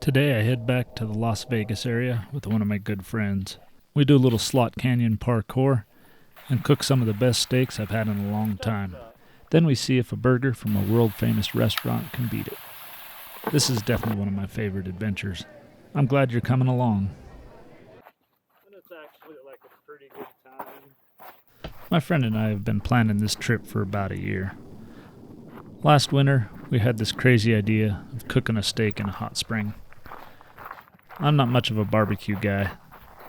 Today I head back to the Las Vegas area with one of my good friends. We do a little slot canyon parkour and cook some of the best steaks I've had in a long time. Then we see if a burger from a world-famous restaurant can beat it. This is definitely one of my favorite adventures. I'm glad you're coming along. And it's actually like a pretty good time. My friend and I have been planning this trip for about a year. Last winter, we had this crazy idea of cooking a steak in a hot spring. I'm not much of a barbecue guy.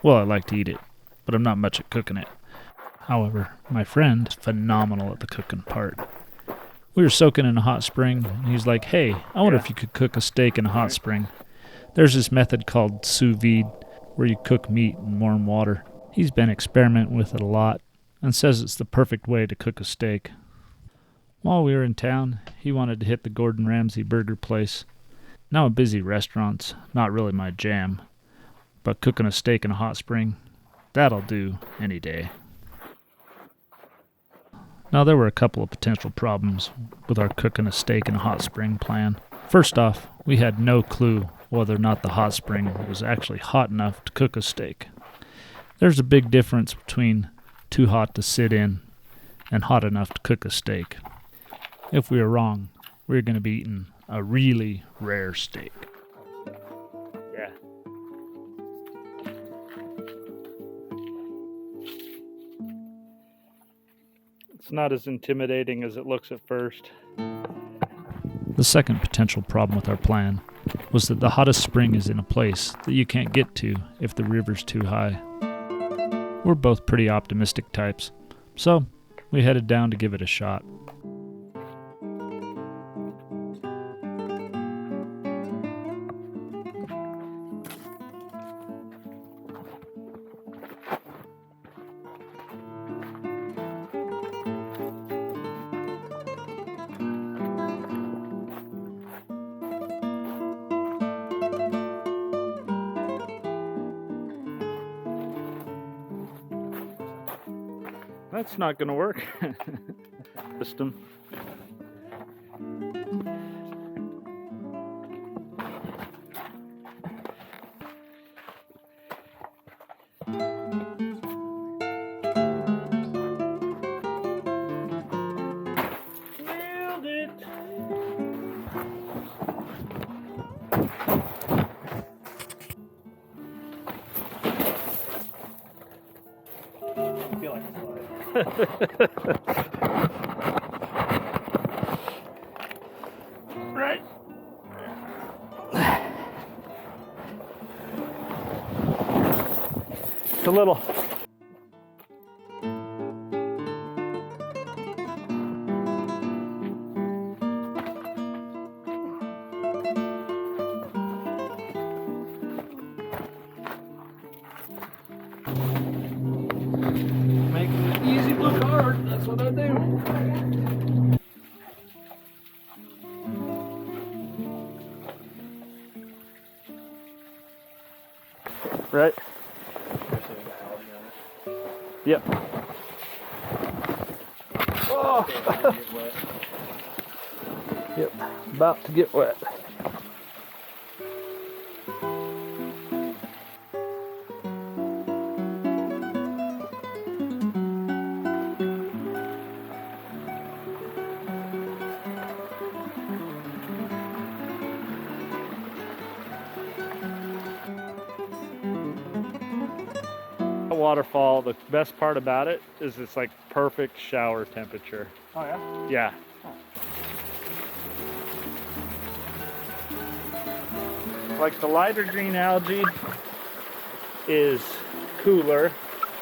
Well, I like to eat it, but I'm not much at cooking it. However, my friend is phenomenal at the cooking part. We were soaking in a hot spring, and he's like, hey, I wonder if you could cook a steak in a hot spring. There's this method called sous vide, where you cook meat in warm water. He's been experimenting with it a lot, and says it's the perfect way to cook a steak. While we were in town, he wanted to hit the Gordon Ramsay burger place. Now a busy restaurant's not really my jam, but cooking a steak in a hot spring, that'll do any day. Now there were a couple of potential problems with our cooking a steak in a hot spring plan. First off, we had no clue whether or not the hot spring was actually hot enough to cook a steak. There's a big difference between too hot to sit in and hot enough to cook a steak. If we were wrong, we were going to be eating a really rare steak. Yeah. It's not as intimidating as it looks at first. The second potential problem with our plan was that the hottest spring is in a place that you can't get to if the river's too high. We're both pretty optimistic types, so we headed down to give it a shot. That's not going to work. System. Nailed it. I feel like right. It's a little. Making it easy look hard, that's what I do. Right? Yep. Oh. Yep, about to get wet. Waterfall, the best part about it is it's like perfect shower temperature. Oh yeah? Yeah. Like the lighter green algae is cooler,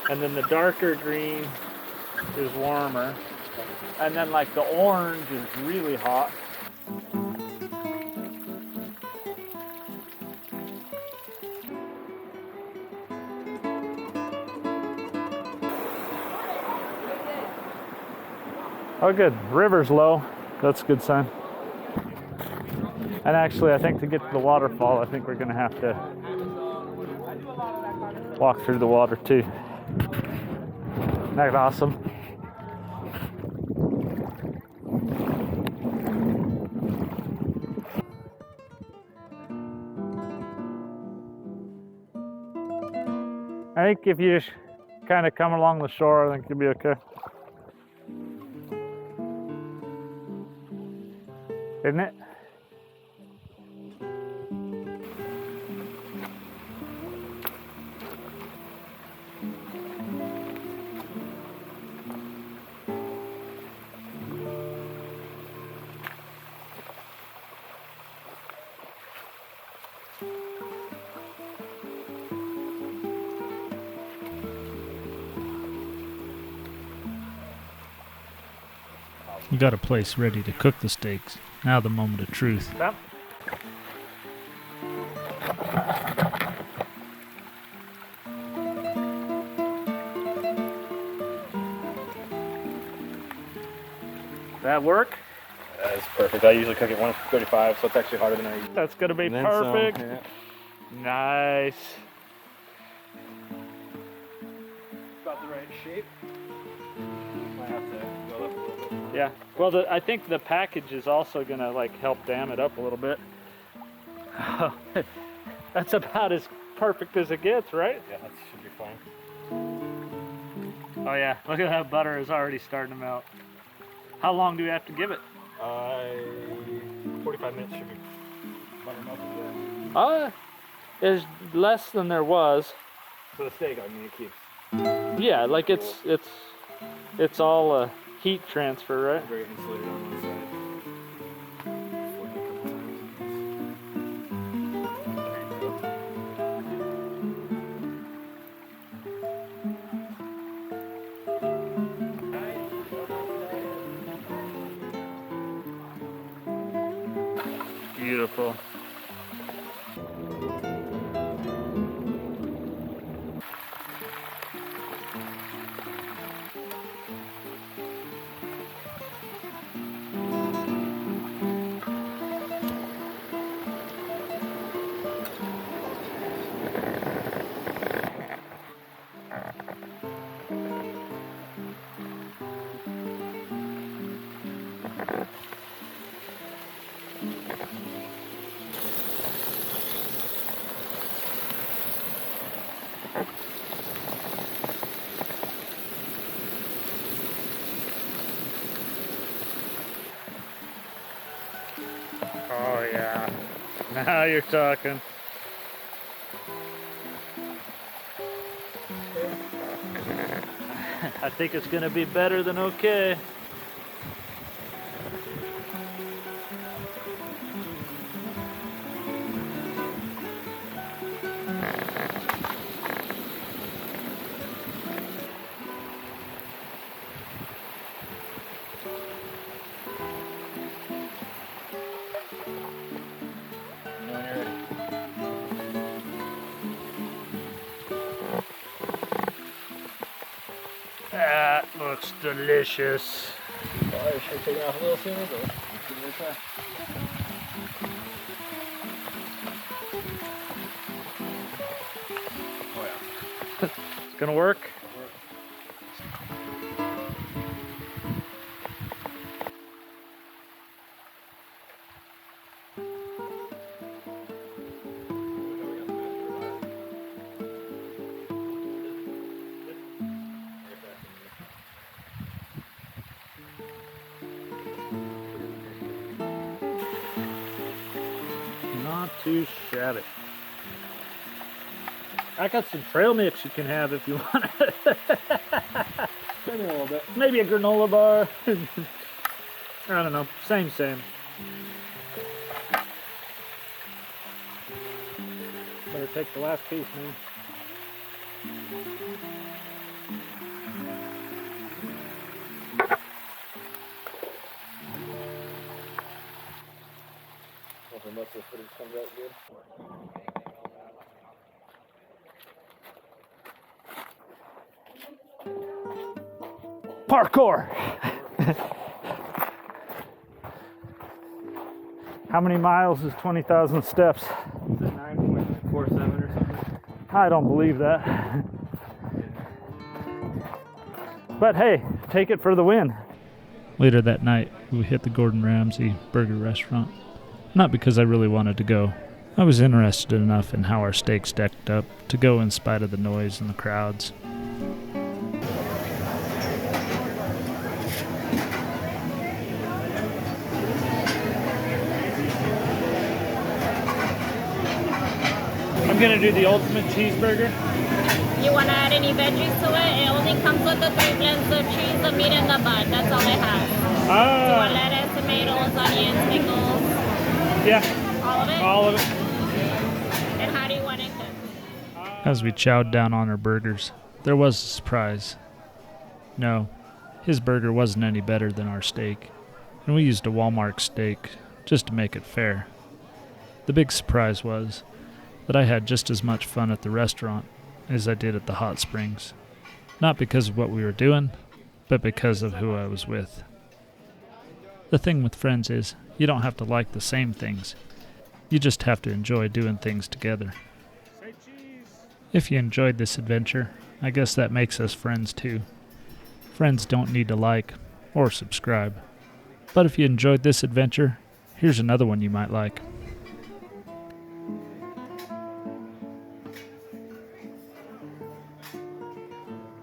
and then the darker green is warmer, and then like the orange is really hot. Oh good, river's low, that's a good sign. And actually I think to get to the waterfall, I think we're gonna have to walk through the water too. Isn't that awesome? I think if you just kind of come along the shore, I think you'll be okay. Isn't it? You got a place ready to cook the steaks. Now the moment of truth. Yep. That work? That's perfect. I usually cook at 135, so it's actually harder than I usually. That's gonna be And then perfect. some, yeah. Nice. About the right shape. Might have to go up a little bit. Yeah. Well, I think the package is also gonna like help dam it up a little bit. That's about as perfect as it gets, right? Yeah, that should be fine. Oh yeah, look at that butter is already starting to melt. How long do we have to give it? 45 minutes should be butter melted good. There's less than there was. For the steak, I mean, it keeps Yeah, like it's all heat transfer, right? very insulated on one side. Flip it a couple times. Beautiful. Oh yeah, now you're talking. I think it's gonna be better than okay. That looks delicious. Probably should take it off a little sooner, but let's give it a try. Oh yeah. It's gonna work. Not too shabby. I got some trail mix you can have if you want it. Maybe a little bit. Maybe a granola bar. I don't know. Same. Better take the last piece, man. Hopefully most of the footage comes out good. Parkour! How many miles is 20,000 steps? Is it 9.47 or something? I don't believe that. But hey, take it for the win. Later that night, we hit the Gordon Ramsay burger restaurant. Not because I really wanted to go. I was interested enough in how our steaks decked up to go in spite of the noise and the crowds. I'm gonna do the ultimate cheeseburger. You want to add any veggies to it? It only comes with the 3 blends of cheese, the meat, and the bun. That's all it has. You want lettuce, tomatoes, onions, pickles? Yeah. All of it? All of it. And how do you want it cooked? As we chowed down on our burgers, there was a surprise. No, his burger wasn't any better than our steak, and we used a Walmart steak just to make it fair. The big surprise was that I had just as much fun at the restaurant as I did at the hot springs. Not because of what we were doing, but because of who I was with. The thing with friends is, you don't have to like the same things. You just have to enjoy doing things together. If you enjoyed this adventure, I guess that makes us friends too. Friends don't need to like or subscribe. But if you enjoyed this adventure, here's another one you might like.